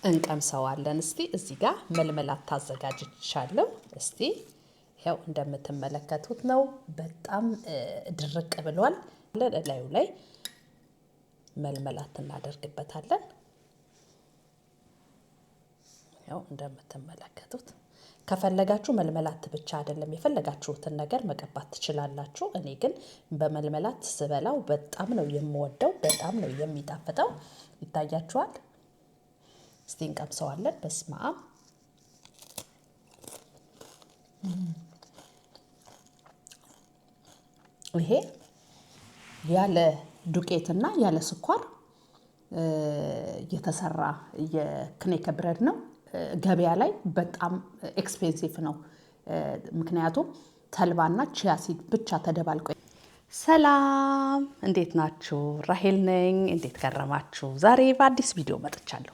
እንቀምሰዋለን። እስቲ እዚህ ጋር መልመላት ታዘጋጅቻለሁ። እስቲ ያው እንደምትመለከቱት ነው። በጣም ድርቅ ብሏል። ለላዩ ላይ መልመላት እናደርግበታለን። ያው እንደምትመለከቱት ከፈለጋችሁ መልመላት ብቻ አይደለም የፈለጋችሁትን ነገር መቀባት ትችላላችሁ። እኔ ግን በመልመላት ስበላው በጣም ነው የምወደው፣ በጣም ነው የሚጣፍጠው። ይታያችኋል። እስቲ እንቀምሰዋለን። በስመአብ ይሄ ያለ ዱቄትና ያለ ስኳር የተሰራ የክኔከ ብረድ ነው። ገበያ ላይ በጣም ኤክስፔንሲቭ ነው። ምክንያቱም ተልባና ቺያ ሲድ ብቻ ተደባልቆ። ሰላም እንዴት ናችሁ? ራሄል ነኝ። እንዴት ከረማችሁ? ዛሬ በአዲስ ቪዲዮ መጥቻለሁ።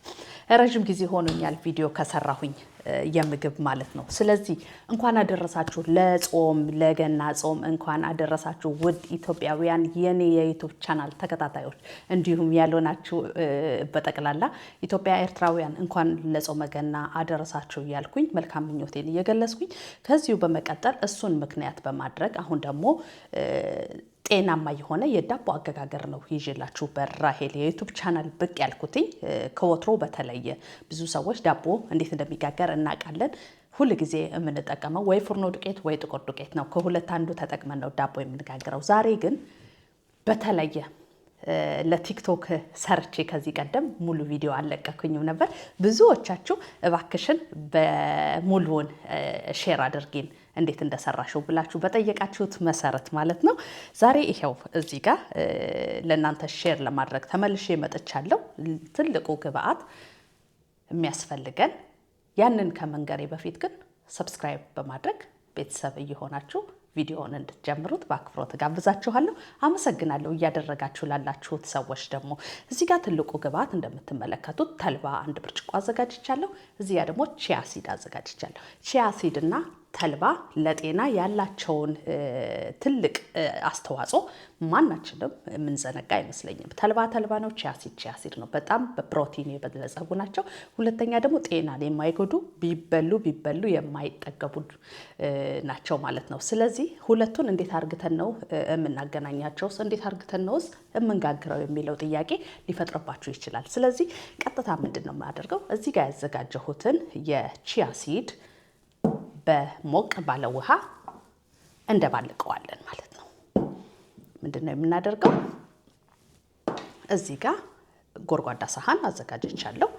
ረጅም ጊዜ ሆኖኛል ቪዲዮ ከሰራሁኝ የምግብ ማለት ነው። ስለዚህ እንኳን አደረሳችሁ ለጾም ለገና ጾም እንኳን አደረሳችሁ ውድ ኢትዮጵያውያን የኔ የዩቲዩብ ቻናል ተከታታዮች፣ እንዲሁም ያልሆናችሁ በጠቅላላ ኢትዮጵያ ኤርትራውያን እንኳን ለጾመ ገና አደረሳችሁ እያልኩኝ መልካም ምኞቴን እየገለጽኩኝ ከዚሁ በመቀጠል እሱን ምክንያት በማድረግ አሁን ደግሞ ጤናማ የሆነ የዳቦ አገጋገር ነው ይዤላችሁ በራሄል የዩቲዩብ ቻናል ብቅ ያልኩትኝ። ከወትሮ በተለየ ብዙ ሰዎች ዳቦ እንዴት እንደሚጋገር እናውቃለን። ሁል ጊዜ የምንጠቀመው ወይ ፍርኖ ዱቄት ወይ ጥቁር ዱቄት ነው። ከሁለት አንዱ ተጠቅመን ነው ዳቦ የምንጋግረው። ዛሬ ግን በተለየ ለቲክቶክ ሰርቼ ከዚህ ቀደም ሙሉ ቪዲዮ አለቀኩኝም ነበር። ብዙዎቻችሁ እባክሽን በሙሉውን ሼር አድርጊን እንዴት እንደሰራሽው ብላችሁ በጠየቃችሁት መሰረት ማለት ነው ዛሬ ይሄው እዚህ ጋር ለእናንተ ሼር ለማድረግ ተመልሼ መጥቻለሁ። ትልቁ ግብአት የሚያስፈልገን ያንን ከመንገሬ በፊት ግን ሰብስክራይብ በማድረግ ቤተሰብ እየሆናችሁ ቪዲዮውን እንድትጀምሩት በአክብሮት ጋብዛችኋለሁ። አመሰግናለሁ። እያደረጋችሁ ላላችሁት ሰዎች ደግሞ እዚህ ጋር ትልቁ ግብአት እንደምትመለከቱት ተልባ 1 ብርጭቆ አዘጋጅቻለሁ። እዚህ ጋር ደግሞ ቺያ ሲድ አዘጋጅቻለሁ። ቺያ ሲድ እና ተልባ ለጤና ያላቸውን ትልቅ አስተዋጽኦ ማናችንም የምንዘነጋ አይመስለኝም። ተልባ ነው፣ ቺያ ሲድ ነው። በጣም በፕሮቲን የበለጸጉ ናቸው። ሁለተኛ ደግሞ ጤናን የማይጎዱ ቢበሉ የማይጠገቡ ናቸው ማለት ነው። ስለዚህ ሁለቱን እንዴት አርግተን ነው የምናገናኛቸው፣ እንዴት አርግተን ነው የምንጋግረው የሚለው ጥያቄ ሊፈጥርባችሁ ይችላል። ስለዚህ ቀጥታ ምንድን ነው የማደርገው እዚህ ጋር ያዘጋጀሁትን የቺያ ሲድ በሞቅ ባለ ውሃ እንደባልቀዋለን ማለት ነው። ምንድነው የምናደርገው እዚህ ጋር ጎርጓዳ ሳህን አዘጋጅቻለሁ።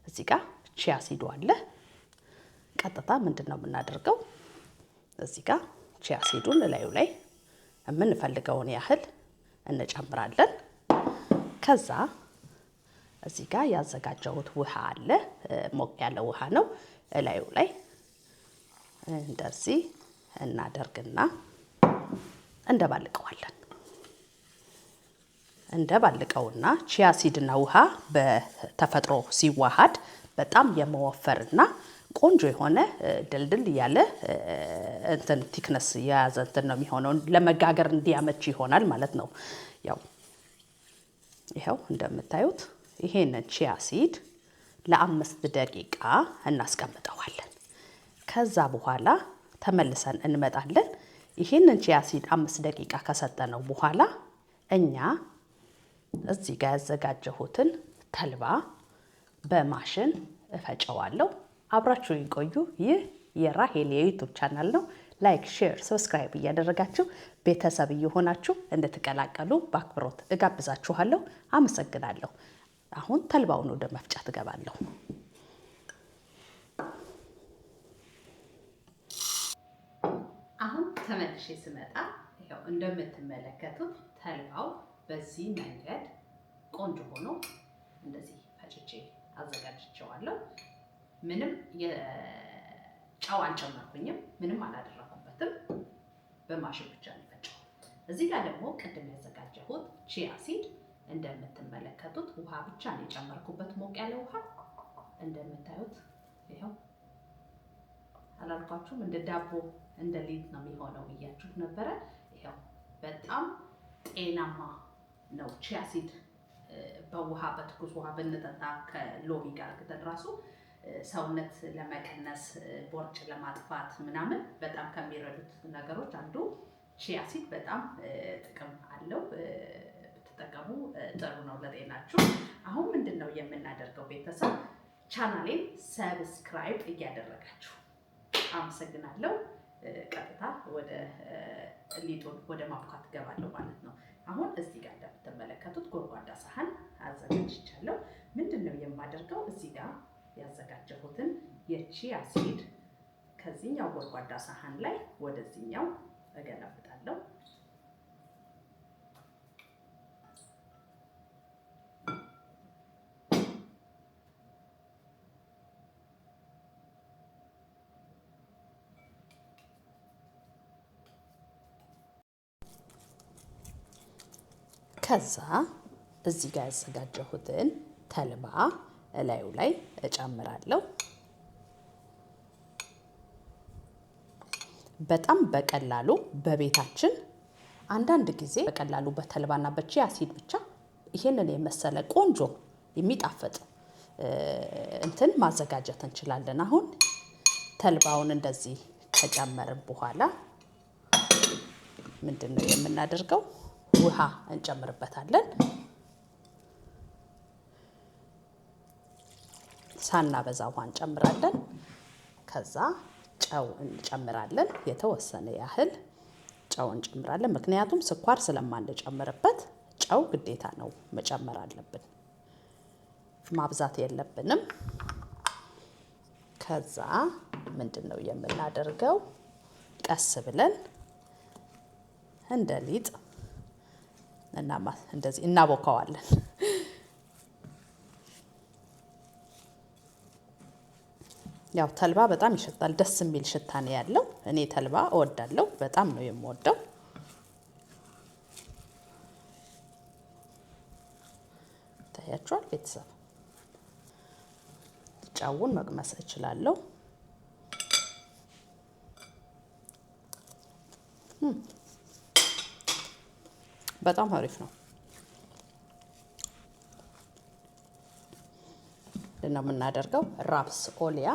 እዚህ ጋር ቺያ ሲዱ አለ። ቀጥታ ምንድነው የምናደርገው እዚህ ጋር ቺያ ሲዱን ላዩ ላይ የምንፈልገውን ያህል እንጨምራለን። ከዛ እዚህ ጋር ያዘጋጀሁት ውሃ አለ። ሞቅ ያለ ውሃ ነው። ላዩ ላይ እንደዚህ እናደርግና እንደባልቀውና ቺያ ሲድና ውሃ በተፈጥሮ ሲዋሃድ በጣም የመወፈርና ቆንጆ የሆነ ድልድል ያለ እንትን ቲክነስ የያዘ እንትን ነው የሚሆነው። ለመጋገር እንዲያመች ይሆናል ማለት ነው። ይሄው እንደምታዩት ይሄንን ቺያ ሲድ ለ5 ደቂቃ እናስቀምጠዋለን። ከዛ በኋላ ተመልሰን እንመጣለን። ይሄንን ቺያ ሲድ 5 ደቂቃ ከሰጠነው በኋላ እኛ እዚህ ጋር ያዘጋጀሁትን ተልባ በማሽን እፈጨዋለሁ። አብራችሁ ይቆዩ። ይህ የራሄል የዩቲዩብ ቻናል ነው። ላይክ፣ ሼር፣ ሰብስክራይብ እያደረጋችሁ ቤተሰብ እየሆናችሁ እንድትቀላቀሉ በአክብሮት እጋብዛችኋለሁ። አመሰግናለሁ። አሁን ተልባውን ወደ መፍጨት እገባለሁ። አሁን ተመልሼ ስመጣ ይሄው እንደምትመለከቱት ተልባው በዚህ መንገድ ቆንጆ ሆኖ እንደዚህ ፈጭቼ አዘጋጅቼዋለሁ። ምንም ጨው አልጨመርኩኝም፣ ምንም አላደረኩበትም። በማሽን ብቻ ነው የፈጨው። እዚህ ጋር ደግሞ ቅድም ያዘጋጀሁት ቺያ ሲድ እንደምትመለከቱት ውሃ ብቻ ነው የጨመርኩበት፣ ሞቅ ያለ ውሃ እንደምታዩት። ይሄው አላልኳችሁም እንደ ዳቦ እንደ ሊጥ ነው የሚሆነው ብያችሁ ነበረ። ይሄው በጣም ጤናማ ነው ቺያ ሲድ በውሃ በትኩስ ውሃ ብንጠጣ ከሎሚ ጋር አድርገን ራሱ ሰውነት ለመቀነስ ቦርጭ ለማጥፋት ምናምን በጣም ከሚረዱት ነገሮች አንዱ ቺያ ሲድ በጣም ጥቅም አለው። ብትጠቀሙ ጥሩ ነው ለጤናችሁ። አሁን ምንድነው የምናደርገው ቤተሰብ? ቻናሌን ሰብስክራይብ እያደረጋችሁ አመሰግናለሁ። ቀጥታ ወደ ሊጡን ወደ ማብካት ገባለሁ ማለት ነው። አሁን እዚህ ጋር እንደምትመለከቱት ጎድጓዳ ሳህን አዘጋጅቻለሁ። ምንድነው የማደርገው? እዚህ ጋር ያዘጋጀሁትን የቺያ ሲድ ከዚህኛው ጎድጓዳ ሳህን ላይ ወደዚህኛው እገለብጣለሁ። ከዛ እዚህ ጋር ያዘጋጀሁትን ተልባ እላዩ ላይ እጨምራለሁ። በጣም በቀላሉ በቤታችን አንዳንድ ጊዜ በቀላሉ በተልባና በቺያ ሲድ ብቻ ይሄንን የመሰለ ቆንጆ የሚጣፍጥ እንትን ማዘጋጀት እንችላለን። አሁን ተልባውን እንደዚህ ከጨመርን በኋላ ምንድነው የምናደርገው? ውሃ እንጨምርበታለን። ሳናበዛ ውሃ እንጨምራለን። ከዛ ጨው እንጨምራለን። የተወሰነ ያህል ጨው እንጨምራለን። ምክንያቱም ስኳር ስለማንጨምርበት ጨው ግዴታ ነው መጨመር አለብን፣ ማብዛት የለብንም። ከዛ ምንድነው የምናደርገው? ቀስ ብለን እንደ ሊጥ እና እንደዚህ እናቦካዋለን። ያው ተልባ በጣም ይሸታል፣ ደስ የሚል ሽታ ነው ያለው። እኔ ተልባ እወዳለሁ፣ በጣም ነው የምወደው። ታያችኋል ቤተሰብ። ጨውን መቅመስ እችላለሁ። በጣም አሪፍ ነው። ምንድነው የምናደርገው? ራፕስ ኦሊያ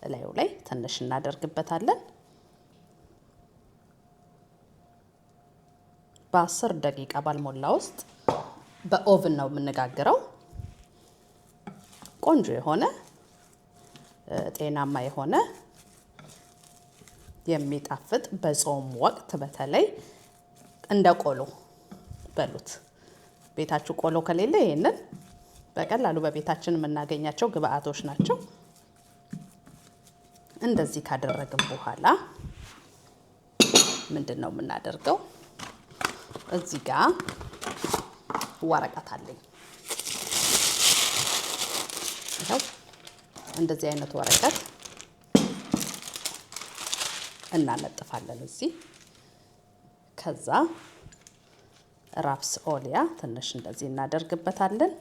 እላዩ ላይ ትንሽ እናደርግበታለን። በ10 ደቂቃ ባልሞላ ውስጥ በኦቭን ነው የምንጋግረው። ቆንጆ የሆነ ጤናማ የሆነ የሚጣፍጥ በጾም ወቅት በተለይ እንደ ቆሎ በሉት። ቤታችሁ ቆሎ ከሌለ ይሄንን በቀላሉ በቤታችን የምናገኛቸው ግብአቶች ናቸው። እንደዚህ ካደረግን በኋላ ምንድነው የምናደርገው? እዚህ ጋር ወረቀት አለኝ። ይኸው እንደዚህ አይነት ወረቀት እናነጥፋለን እዚህ። ከዛ ራፕስ ኦሊያ ትንሽ እንደዚህ እናደርግበታለን።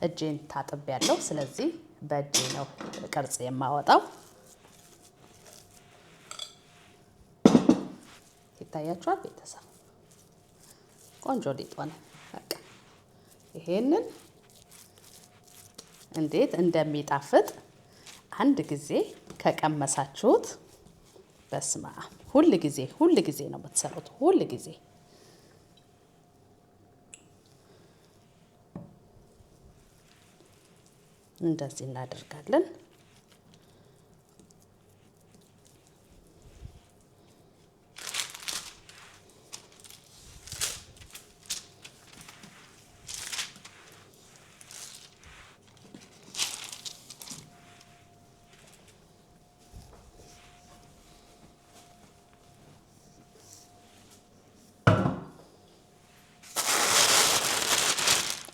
እጄን ታጥቤያለሁ፣ ስለዚህ በእጄ ነው ቅርጽ የማወጣው። ይታያችኋል ቤተሰብ፣ ቆንጆ ሊጥ ሆነ። በቃ ይሄንን እንዴት እንደሚጣፍጥ አንድ ጊዜ ከቀመሳችሁት በስማ ሁል ጊዜ ነው የምትሰሩት። ሁል ጊዜ እንደዚህ እናደርጋለን።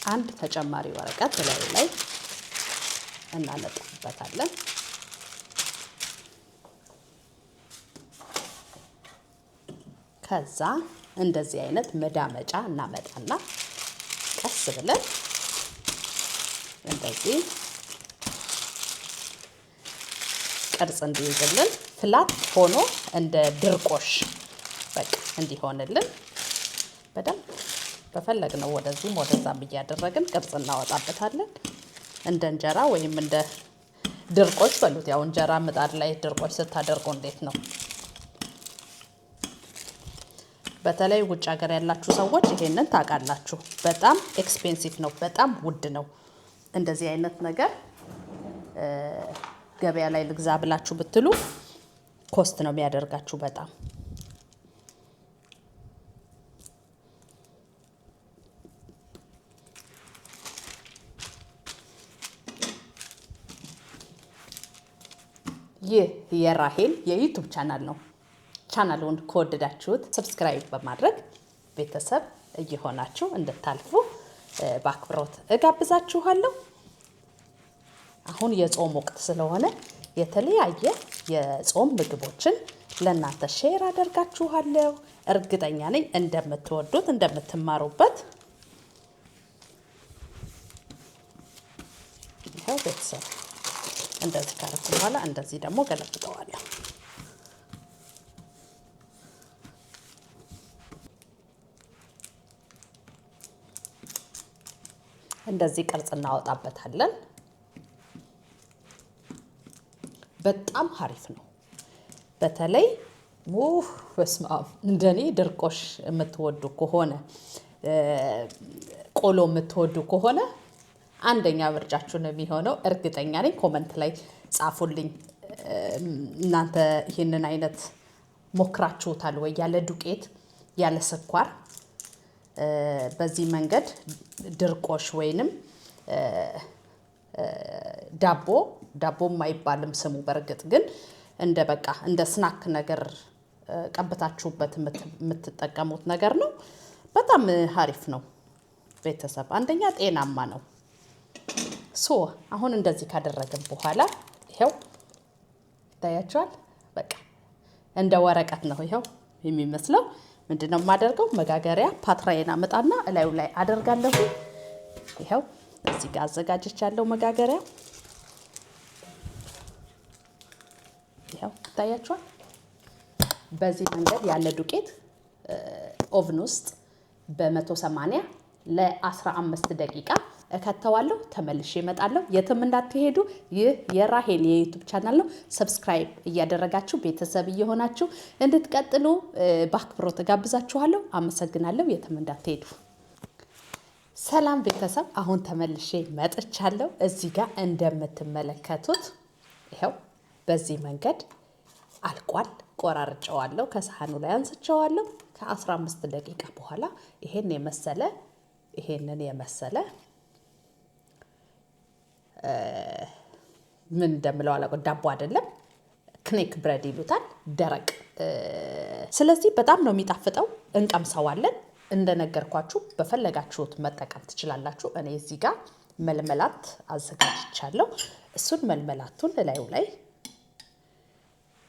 አንድ ተጨማሪ ወረቀት ላይ እናነጥፍበታለን። ከዛ እንደዚህ አይነት መዳመጫ እናመጣና ቀስ ብለን እንደዚህ ቅርጽ እንዲይዝልን ፍላት ሆኖ እንደ ድርቆሽ በቃ እንዲሆንልን በፈለግነው ወደዚህም ወደዛም እያደረግን ቅርጽ እናወጣበታለን። እንደ እንጀራ ወይም እንደ ድርቆሽ በሉት። ያው እንጀራ ምጣድ ላይ ድርቆሽ ስታደርጉ እንዴት ነው? በተለይ ውጭ ሀገር ያላችሁ ሰዎች ይሄንን ታውቃላችሁ። በጣም ኤክስፔንሲቭ ነው፣ በጣም ውድ ነው። እንደዚህ አይነት ነገር ገበያ ላይ ልግዛ ብላችሁ ብትሉ ኮስት ነው የሚያደርጋችሁ በጣም። ይህ የራሄል የዩቲዩብ ቻናል ነው። ቻናሉን ከወደዳችሁት ሰብስክራይብ በማድረግ ቤተሰብ እየሆናችሁ እንድታልፉ በአክብሮት እጋብዛችኋለሁ። አሁን የጾም ወቅት ስለሆነ የተለያየ የጾም ምግቦችን ለእናንተ ሼር አደርጋችኋለሁ። እርግጠኛ ነኝ እንደምትወዱት እንደምትማሩበት። ይኸው ቤተሰብ እንደዚህ ካረኩ በኋላ እንደዚህ ደግሞ ገለብጠዋለሁ። እንደዚህ ቅርጽ እናወጣበታለን። በጣም አሪፍ ነው። በተለይ በስመ አብ እንደኔ ድርቆሽ የምትወዱ ከሆነ ቆሎ የምትወዱ ከሆነ አንደኛ ምርጫችሁ ነው የሚሆነው። እርግጠኛ ነኝ። ኮመንት ላይ ጻፉልኝ። እናንተ ይህንን አይነት ሞክራችሁታል ወይ? ያለ ዱቄት ያለ ስኳር በዚህ መንገድ ድርቆሽ ወይንም ዳቦም አይባልም ስሙ። በእርግጥ ግን እንደ በቃ እንደ ስናክ ነገር ቀብታችሁበት የምትጠቀሙት ነገር ነው። በጣም አሪፍ ነው ቤተሰብ። አንደኛ ጤናማ ነው። አሁን እንደዚህ ካደረግን በኋላ ይሄው ይታያችኋል። በቃ እንደ ወረቀት ነው ይሄው የሚመስለው። ምንድነው የማደርገው? መጋገሪያ ፓትራዬን አመጣና እላዩ ላይ አደርጋለሁ። ይሄው እዚህ ጋር አዘጋጅቻለሁ መጋገሪያ። ይሄው ይታያችኋል። በዚህ መንገድ ያለ ዱቄት ኦቭን ውስጥ በ180 ለ15 ደቂቃ እከተዋለሁ። ተመልሼ እመጣለሁ። የትም እንዳትሄዱ። ይህ የራሄል የዩቲዩብ ቻናል ነው። ሰብስክራይብ እያደረጋችሁ ቤተሰብ እየሆናችሁ እንድትቀጥሉ በአክብሮት ጋብዛችኋለሁ። አመሰግናለሁ። የትም እንዳትሄዱ። ሰላም ቤተሰብ፣ አሁን ተመልሼ መጥቻለሁ። እዚህ ጋር እንደምትመለከቱት ይኸው በዚህ መንገድ አልቋል። ቆራርጨዋለሁ። ከሳህኑ ላይ አንስቼዋለሁ። ከ15 ደቂቃ በኋላ ይሄንን የመሰለ ምን እንደምለው አላውቅም። ዳቦ አይደለም፣ ክኔክ ብሬድ ይሉታል። ደረቅ። ስለዚህ በጣም ነው የሚጣፍጠው። እንቀምሰዋለን። እንደነገርኳችሁ በፈለጋችሁት መጠቀም ትችላላችሁ። እኔ እዚህ ጋር መልመላት አዘጋጅቻለሁ። እሱን መልመላቱን እላዩ ላይ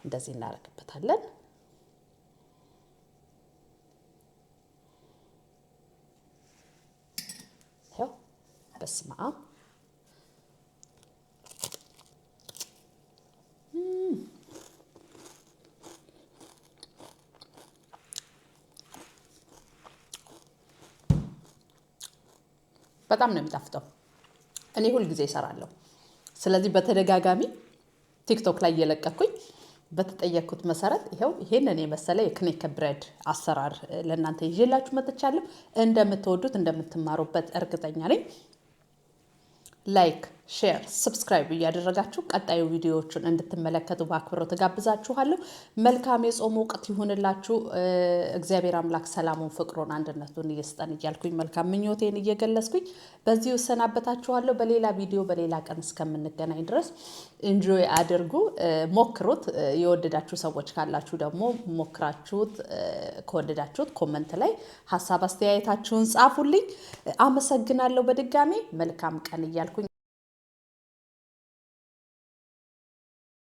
እንደዚህ እናደርግበታለን። ይኸው በስመ አብ በጣም ነው የሚጣፍጠው። እኔ ሁል ጊዜ እሰራለሁ። ስለዚህ በተደጋጋሚ ቲክቶክ ላይ እየለቀኩኝ በተጠየቅኩት መሰረት ይሄንን የመሰለ የክኔክ ብሬድ አሰራር ለእናንተ ይዤላችሁ መጥቻለሁ። እንደምትወዱት እንደምትማሩበት እርግጠኛ ነኝ። ላይክ፣ ሼር፣ ሰብስክራይብ እያደረጋችሁ ቀጣዩ ቪዲዮዎችን እንድትመለከቱ በአክብሮት ጋብዛችኋለሁ። መልካም የጾም ወቅት ይሁንላችሁ። እግዚአብሔር አምላክ ሰላሙን፣ ፍቅሩን፣ አንድነቱን ይስጠን እያልኩኝ መልካም ምኞቴን እየገለጽኩኝ በዚህ እሰናበታችኋለሁ። በሌላ ቪዲዮ በሌላ ቀን እስከምንገናኝ ድረስ ኢንጆይ አድርጉ፣ ሞክሩት። የወደዳችሁ ሰዎች ካላችሁ ደግሞ ሞክራችሁት ከወደዳችሁት ኮመንት ላይ ሀሳብ አስተያየታችሁን ጻፉልኝ። አመሰግናለሁ በድጋሚ። መልካም ቀን እያልኩኝ